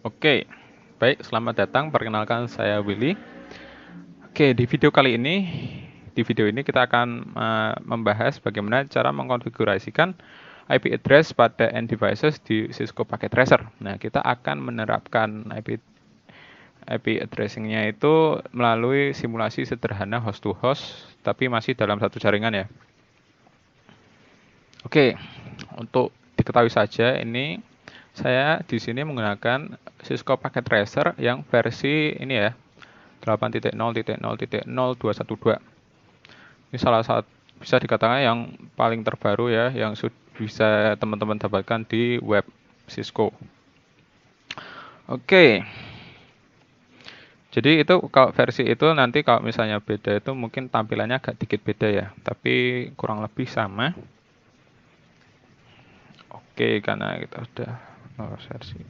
Oke, baik, selamat datang. Perkenalkan, saya Willy. Oke, di video ini kita akan membahas bagaimana cara mengkonfigurasikan IP address pada end devices di Cisco Packet Tracer. Nah, kita akan menerapkan IP addressing-nya itu melalui simulasi sederhana host to host, tapi masih dalam satu jaringan ya. Oke, untuk diketahui saja ini saya di sini menggunakan Cisco Packet Tracer yang versi ini ya, 8.0.0.0212. Ini salah satu bisa dikatakan yang paling terbaru ya, yang bisa teman-teman dapatkan di web Cisco. Oke, jadi itu kalau versi itu nanti kalau misalnya beda itu mungkin tampilannya agak dikit beda ya, tapi kurang lebih sama. Oke, karena kita sudah versi.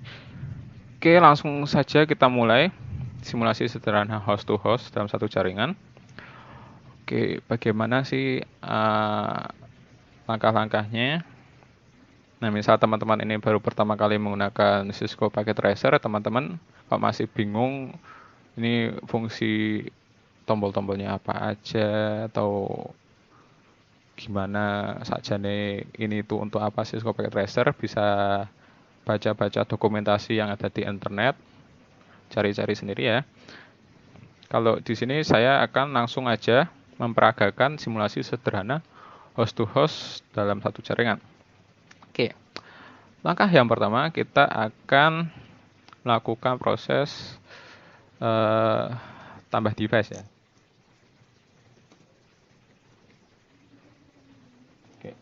Oke, langsung saja kita mulai simulasi sederhana host to host dalam satu jaringan. Oke, bagaimana sih langkah-langkahnya? Nah, misal teman-teman ini baru pertama kali menggunakan Cisco Packet Tracer, teman-teman kalau masih bingung ini fungsi tombol-tombolnya apa aja atau gimana saja nih ini itu untuk apa Cisco Packet Tracer, bisa baca-baca dokumentasi yang ada di internet, cari-cari sendiri ya. Kalau di sini saya akan langsung aja memperagakan simulasi sederhana host to host dalam satu jaringan. Oke, langkah yang pertama kita akan melakukan proses tambah device ya. Oke.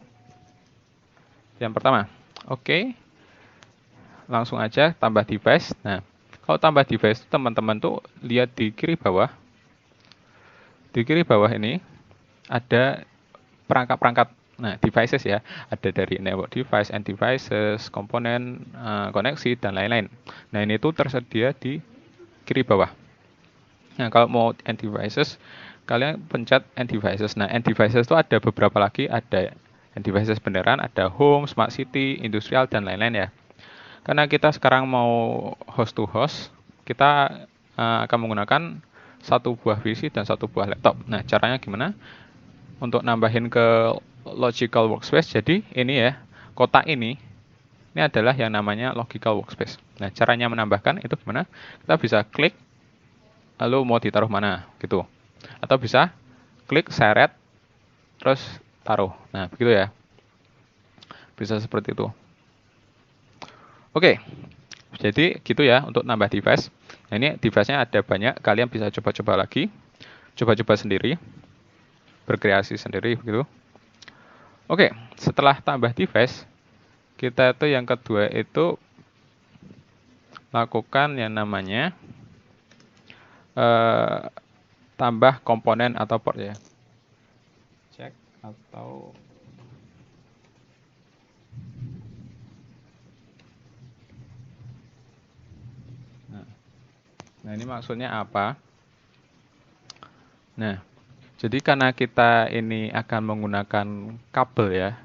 Yang pertama, oke, langsung aja tambah device. Nah, kalau tambah device teman-teman tuh lihat di kiri bawah. Di kiri bawah ini ada perangkat-perangkat, nah devices ya, ada dari network device, end devices, komponen, koneksi dan lain-lain. Nah ini tuh tersedia di kiri bawah. Nah kalau mau end devices, kalian pencet end devices. Nah end devices itu ada beberapa lagi, ada end devices beneran, ada home, smart city, industrial dan lain-lain ya. Karena kita sekarang mau host to host, kita akan menggunakan satu buah PC dan satu buah laptop. Nah caranya gimana? Untuk nambahin ke logical workspace, jadi ini ya, kotak ini adalah yang namanya logical workspace. Nah caranya menambahkan itu gimana? Kita bisa klik lalu mau ditaruh mana gitu, atau bisa klik seret terus taruh. Nah begitu ya, bisa seperti itu. Oke, jadi gitu ya untuk nambah device. Nah ini device-nya ada banyak, kalian bisa coba-coba lagi, coba-coba sendiri, berkreasi sendiri begitu. Oke, setelah tambah device, kita itu yang kedua itu lakukan yang namanya tambah komponen atau port ya. Cek atau nah ini maksudnya apa? Nah, jadi karena kita ini akan menggunakan kabel ya,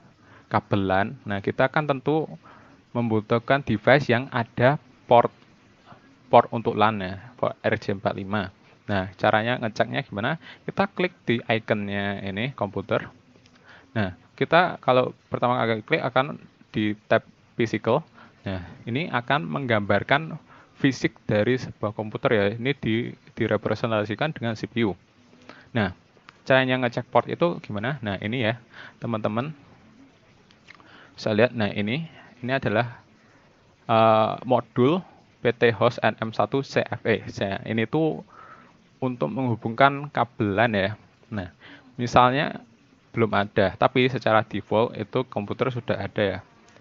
kabelan. Nah, kita kan tentu membutuhkan device yang ada port port untuk LAN ya, port RJ45. Nah, caranya ngeceknya gimana? Kita klik di ikonnya ini komputer. Nah, kita kalau pertama kali klik akan di tab physical. Nah, ini akan menggambarkan fisik dari sebuah komputer ya. Ini direpresentasikan dengan CPU. Nah, caranya ngecek port itu gimana? Nah, ini ya, teman-teman. Bisa lihat, nah ini adalah modul PT host NM1 CFE. Ini tuh untuk menghubungkan kabelan ya. Nah, misalnya belum ada, tapi secara default itu komputer sudah ada ya.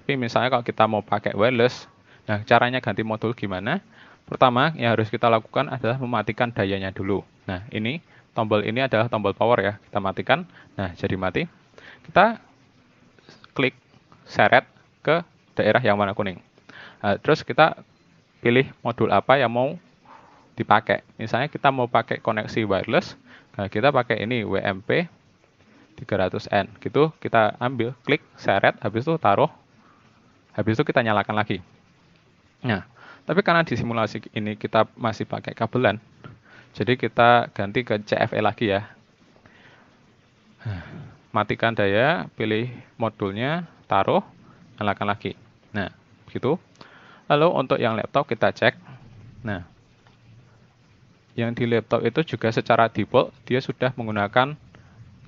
Tapi misalnya kalau kita mau pakai wireless, nah caranya ganti modul gimana? Pertama yang harus kita lakukan adalah mematikan dayanya dulu. Nah ini tombol ini adalah tombol power ya, kita matikan. Nah jadi mati. Kita klik seret ke daerah yang warna kuning. Nah, terus kita pilih modul apa yang mau dipakai. Misalnya kita mau pakai koneksi wireless, nah kita pakai ini WMP 300N gitu, kita ambil, klik seret, habis itu taruh, habis itu kita nyalakan lagi. Nah Tapi karena di simulasi ini kita masih pakai kabelan, jadi kita ganti ke CFE lagi ya. Matikan daya, pilih modulnya, taruh, nyalakan lagi. Nah, gitu. Lalu untuk yang laptop kita cek. Nah, yang di laptop itu juga secara default dia sudah menggunakan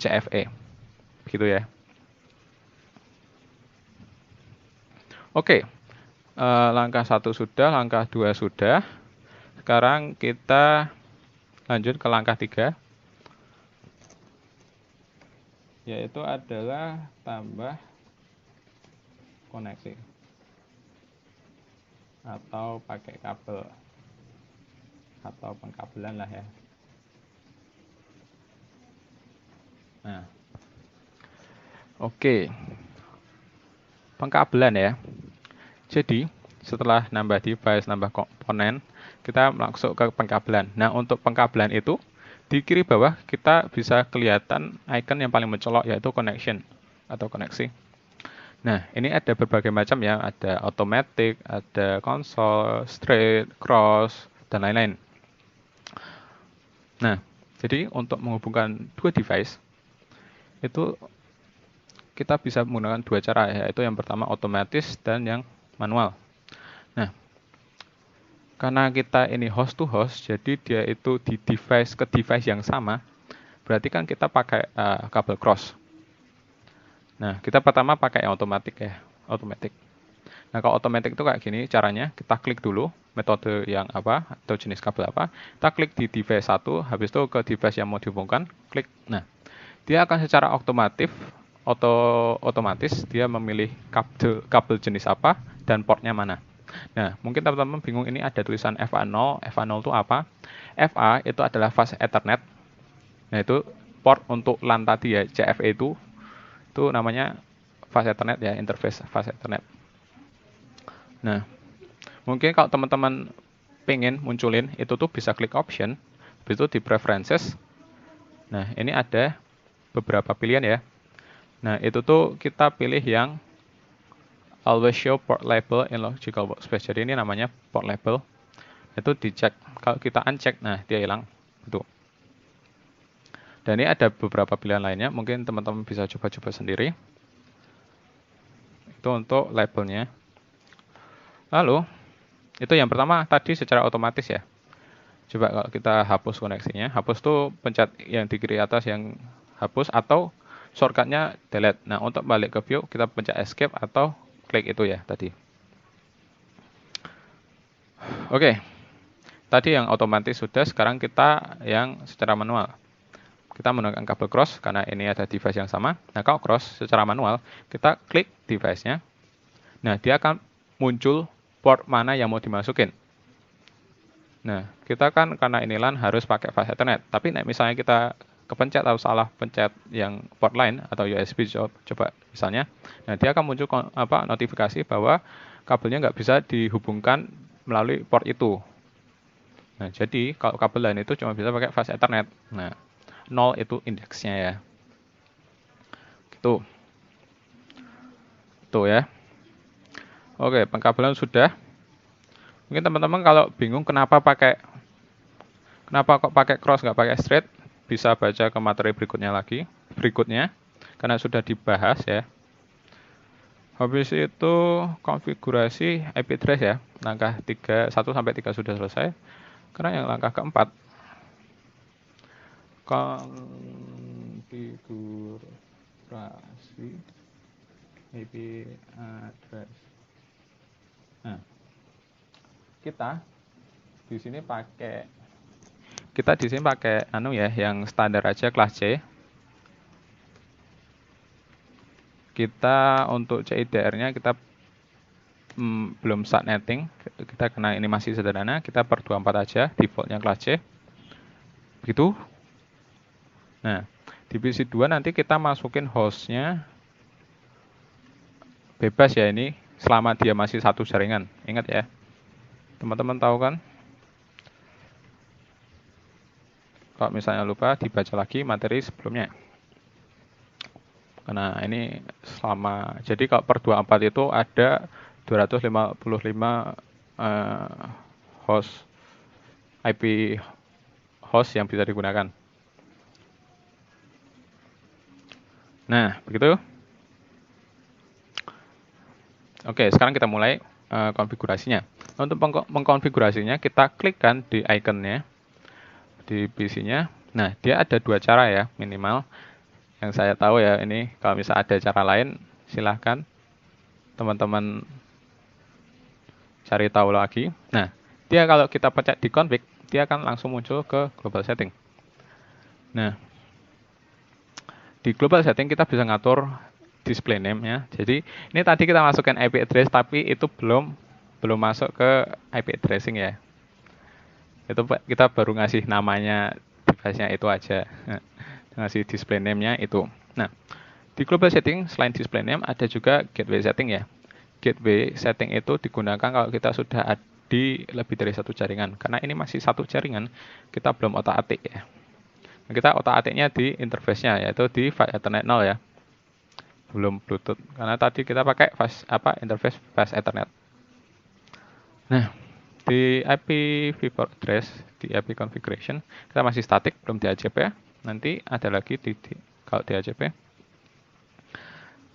CFE. Gitu ya. Oke, langkah 1 sudah, langkah 2 sudah. Sekarang kita lanjut ke langkah 3, yaitu adalah tambah koneksi atau pakai kabel atau pengkabelan lah ya. Nah, oke, pengkabelan ya. Jadi setelah nambah device, nambah komponen, kita masuk ke pengkabelan. Nah, untuk pengkabelan itu di kiri bawah kita bisa kelihatan icon yang paling mencolok, yaitu connection atau koneksi. Nah, ini ada berbagai macam ya, ada automatic, ada console, straight, cross, dan lain-lain. Nah, jadi untuk menghubungkan dua device, itu kita bisa menggunakan dua cara, yaitu yang pertama otomatis dan yang manual. Nah, karena kita ini host to host, jadi dia itu di device ke device yang sama, berarti kan kita pakai kabel cross. Nah, kita pertama pakai yang otomatis ya, automatic. Nah, kalau otomatis itu kayak gini caranya, kita klik dulu metode yang apa, atau jenis kabel apa, kita klik di device 1, habis itu ke device yang mau dihubungkan, klik. Nah, dia akan secara otomatis dia memilih kabel jenis apa dan portnya mana. Nah, mungkin teman-teman bingung ini ada tulisan FA0. FA0 itu apa? FA itu adalah fast Ethernet. Nah, itu port untuk LAN tadi ya, CFE itu namanya fast Ethernet ya, interface fast Ethernet. Nah, mungkin kalau teman-teman pengen munculin itu tuh bisa klik option, habis itu di preferences. Nah, ini ada beberapa pilihan ya. Nah, itu tuh kita pilih yang always show port label in logical workspace. Jadi ini namanya port label. Itu dicek. Kalau kita uncheck, nah dia hilang. Itu. Dan ini ada beberapa pilihan lainnya. Mungkin teman-teman bisa coba-coba sendiri. Itu untuk labelnya. Lalu, itu yang pertama tadi secara otomatis ya. Coba kalau kita hapus koneksinya. Hapus tuh pencet yang di kiri atas yang hapus atau shortcutnya delete. Nah, untuk balik ke view, kita pencet escape atau klik itu ya tadi. Oke, tadi yang otomatis sudah, sekarang kita yang secara manual. Kita menggunakan kabel cross karena ini ada device yang sama. Nah, kalau cross secara manual, kita klik device-nya. Nah, dia akan muncul port mana yang mau dimasukin. Nah, kita kan karena ini LAN harus pakai fast Ethernet. Tapi misalnya kita kepencet atau salah pencet yang port lain atau USB coba misalnya, nah dia akan muncul notifikasi bahwa kabelnya nggak bisa dihubungkan melalui port itu. Nah, jadi kalau kabel lain itu cuma bisa pakai fast Ethernet. Nah, 0 itu indeksnya ya. Gitu. Tuh ya. Oke, pengkabelan sudah. Mungkin teman-teman kalau bingung kenapa kok pakai cross nggak pakai straight, bisa baca ke materi berikutnya, karena sudah dibahas ya. Habis itu konfigurasi IP address ya, langkah 1 sampai 3 sudah selesai. Karena yang langkah keempat, konfigurasi IP address. Nah, kita di sini pakai yang standar aja, kelas C. Kita untuk CIDR-nya kita belum start netting, kita kena ini masih sederhana, kita per 24 aja, defaultnya kelas C. Begitu. Nah, divisi 2 nanti kita masukin hostnya bebas ya ini, selama dia masih satu jaringan. Ingat ya, teman-teman tahu kan? Kalau misalnya lupa, dibaca lagi materi sebelumnya. Karena ini jadi kalau per 24 itu ada 255 eh, host IP host yang bisa digunakan. Nah, begitu. Oke, sekarang kita mulai konfigurasinya. Untuk mengkonfigurasinya, kita klikkan di ikonnya di PC-nya. Nah, dia ada dua cara ya, minimal. Yang saya tahu ya, ini kalau misalnya ada cara lain, silahkan teman-teman cari tahu lagi. Nah, dia kalau kita pencet di config, dia akan langsung muncul ke global setting. Nah, di global setting kita bisa ngatur display name ya. Jadi ini tadi kita masukkan IP address tapi itu belum masuk ke IP addressing ya. Itu kita baru ngasih namanya device-nya itu aja. Ngasih display name-nya itu. Nah, di global setting selain display name ada juga gateway setting ya. Gateway setting itu digunakan kalau kita sudah di lebih dari satu jaringan. Karena ini masih satu jaringan, kita belum otak-atik ya. Nah, kita otak-atiknya di interface-nya yaitu di Fast Ethernet 0 ya. Belum Bluetooth karena tadi kita pakai interface Fast Ethernet. Nah, di IP pivot address, di IP configuration, kita masih static, belum di AJP ya. Nanti ada lagi kalau di AJP.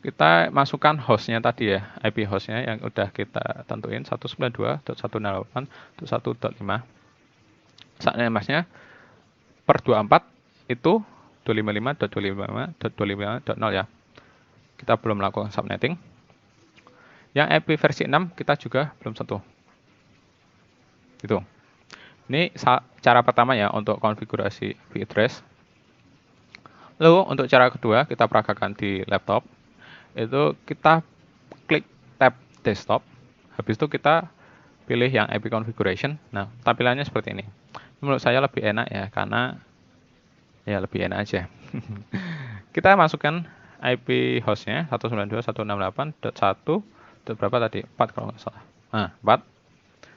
Kita masukkan hostnya tadi ya, IP hostnya yang udah kita tentuin 192.168.1.5. Saatnya masnya per 24 itu 255.255.255.0 ya. Kita belum melakukan subnetting. Yang IP versi 6 kita juga belum sentuh. Gitu. Ini cara pertama ya untuk konfigurasi vAddress. Lalu untuk cara kedua kita peragakan di laptop. Itu kita klik tab desktop. Habis itu kita pilih yang IP configuration. Nah, tampilannya seperti ini. Menurut saya lebih enak ya karena ya lebih enak aja. Kita masukkan IP hostnya 192.168.1 berapa tadi? 4 kalau nggak salah. Nah, 4.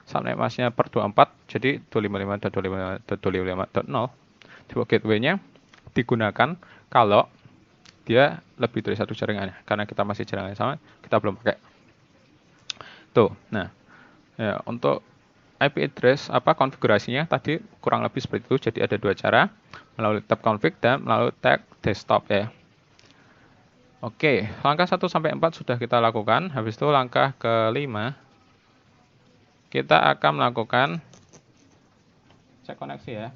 Subnet masknya per 24, jadi 255.255.255.0. Tipe gateway-nya digunakan kalau dia lebih dari satu jaringan. Karena kita masih jaringan sama, kita belum pakai. Tuh, nah, ya, untuk IP address konfigurasinya tadi kurang lebih seperti itu. Jadi ada dua cara, melalui tab config dan melalui tab desktop ya. Oke, langkah 1 sampai 4 sudah kita lakukan. Habis itu langkah ke-5 kita akan melakukan cek koneksi ya.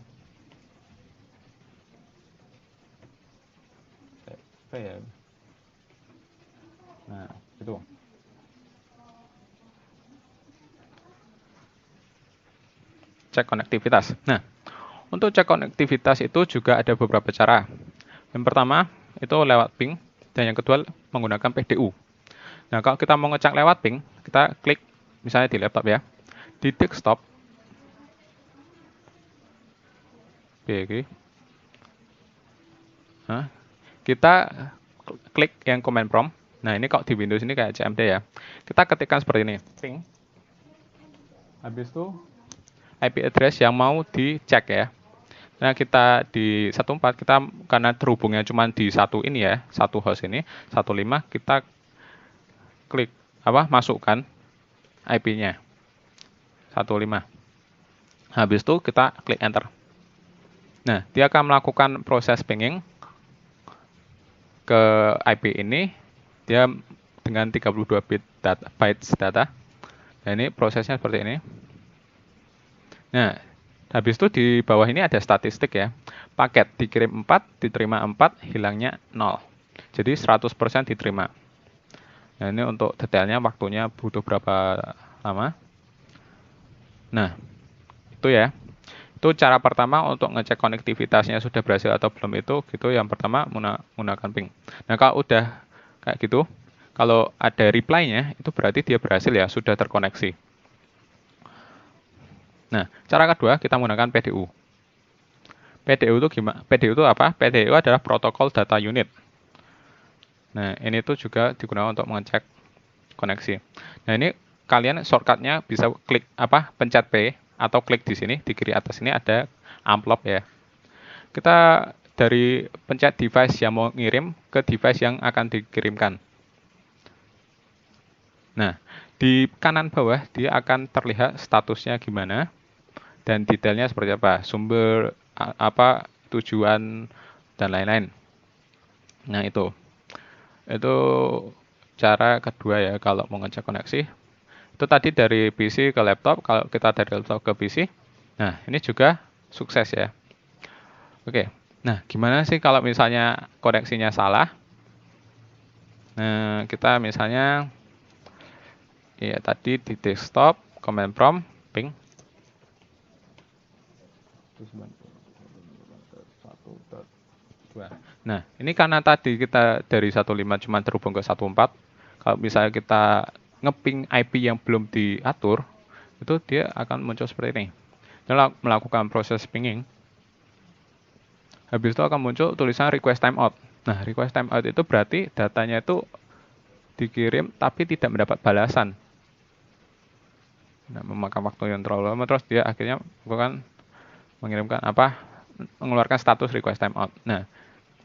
Ya. Nah, itu. Cek konektivitas. Nah, untuk cek konektivitas itu juga ada beberapa cara. Yang pertama, itu lewat ping. Dan yang kedua, menggunakan PDU. Nah, kalau kita mau ngecek lewat ping, kita klik misalnya di laptop ya. Di desktop. Nah, kita klik yang command prompt. Nah, ini kalau di Windows ini kayak CMD ya. Kita ketikkan seperti ini. Ping. Habis itu IP address yang mau dicek ya. Nah, kita di 14 kita karena terhubungnya cuma di satu ini ya, satu host ini, 15 kita klik masukkan IP-nya 15. Habis itu kita klik enter. Nah, dia akan melakukan proses pinging ke IP ini dia dengan 32 bytes data. Nah, ini prosesnya seperti ini. Nah, habis itu di bawah ini ada statistik ya. Paket dikirim 4, diterima 4, hilangnya 0. Jadi 100% diterima. Nah, ini untuk detailnya waktunya butuh berapa lama. Nah, itu ya. Itu cara pertama untuk ngecek konektivitasnya sudah berhasil atau belum itu. Gitu yang pertama menggunakan ping. Nah, kalau udah kayak gitu, kalau ada reply-nya itu berarti dia berhasil ya, sudah terkoneksi. Nah, cara kedua kita menggunakan PDU. PDU itu gimana? PDU itu apa? PDU adalah protokol data unit. Nah, ini tuh juga digunakan untuk mengecek koneksi. Nah, ini kalian shortcutnya bisa klik pencet P atau klik di sini di kiri atas ini ada amplop ya. Kita dari pencet device yang mau ngirim ke device yang akan dikirimkan. Nah, Di kanan bawah dia akan terlihat statusnya gimana dan detailnya seperti apa, sumber apa, tujuan dan lain-lain. Nah, itu cara kedua ya kalau mau ngecek koneksi. Itu tadi dari PC ke laptop, kalau kita dari laptop ke PC. Nah, ini juga sukses ya. Oke. Nah, gimana sih kalau misalnya koneksinya salah? Nah, kita misalnya ya tadi di desktop, command prompt, ping. Nah, ini karena tadi kita dari 15 cuma terhubung ke 14. Kalau misalnya kita ngeping IP yang belum diatur, itu dia akan muncul seperti ini. Dia melakukan proses pinging. Habis itu akan muncul tulisan request timeout. Nah, request timeout itu berarti datanya itu dikirim tapi tidak mendapat balasan. Nah, memakan waktu yang terlalu lama, terus dia akhirnya mengirimkan mengeluarkan status request timeout. Nah,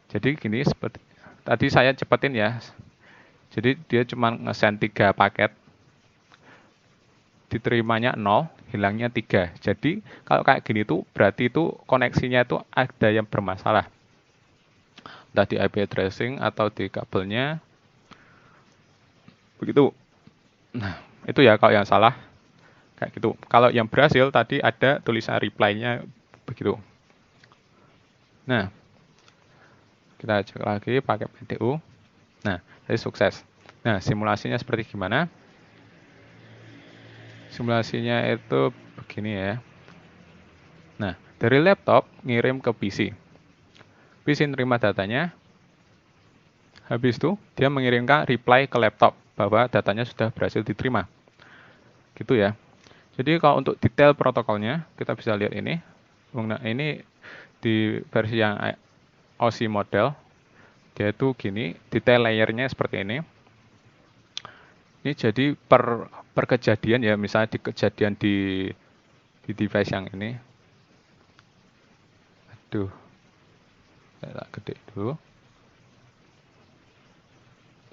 jadi gini, seperti tadi saya cepetin ya. Jadi dia cuma nge-send 3 paket, diterimanya 0, hilangnya 3. Jadi kalau kayak gini tuh berarti itu koneksinya itu ada yang bermasalah. Entah di IP addressing atau di kabelnya. Begitu. Nah, itu ya kalau yang salah kayak gitu. Kalau yang berhasil tadi ada tulisan reply-nya begitu. Nah, kita cek lagi pakai PDU. Nah, jadi sukses. Nah, simulasinya seperti gimana? Simulasinya itu begini ya. Nah, dari laptop ngirim ke PC. PC nerima datanya. Habis itu dia mengirimkan reply ke laptop bahwa datanya sudah berhasil diterima. Gitu ya. Jadi kalau untuk detail protokolnya kita bisa lihat ini. Nah, ini di versi yang OSI model. Dia itu gini, detail layernya seperti ini. Ini jadi per kejadian ya, misalnya di kejadian di device yang ini. Aduh, saya gede dulu.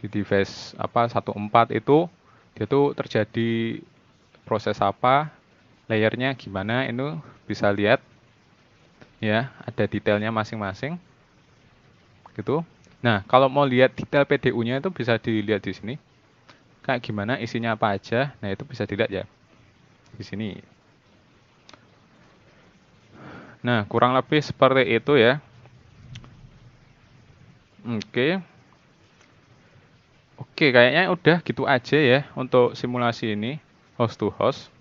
Di device 14 itu dia tuh terjadi proses apa, layernya gimana, itu bisa lihat ya, ada detailnya masing-masing gitu. Nah, kalau mau lihat detail PDU-nya itu bisa dilihat di sini. Kayak gimana, isinya apa aja. Nah, itu bisa dilihat ya di sini. Nah, kurang lebih seperti itu ya. Oke. Oke, kayaknya udah gitu aja ya untuk simulasi ini host to host.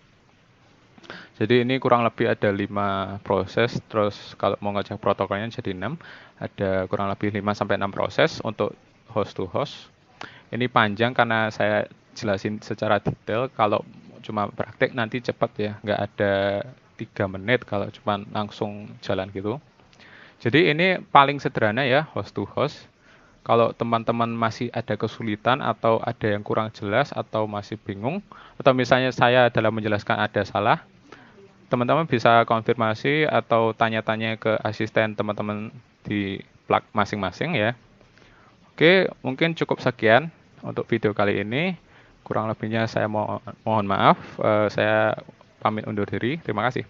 Jadi ini kurang lebih ada 5 proses, terus kalau mau ngecek protokolnya jadi 6. Ada kurang lebih 5 sampai 6 proses untuk host to host. Ini panjang karena saya jelasin secara detail. Kalau cuma praktek nanti cepat ya, nggak ada 3 menit kalau cuma langsung jalan gitu. Jadi ini paling sederhana ya host to host. Kalau teman-teman masih ada kesulitan atau ada yang kurang jelas atau masih bingung, atau misalnya saya dalam menjelaskan ada salah, teman-teman bisa konfirmasi atau tanya-tanya ke asisten teman-teman di plug masing-masing ya. Oke, mungkin cukup sekian untuk video kali ini. Kurang lebihnya saya mohon maaf. Saya pamit undur diri. Terima kasih.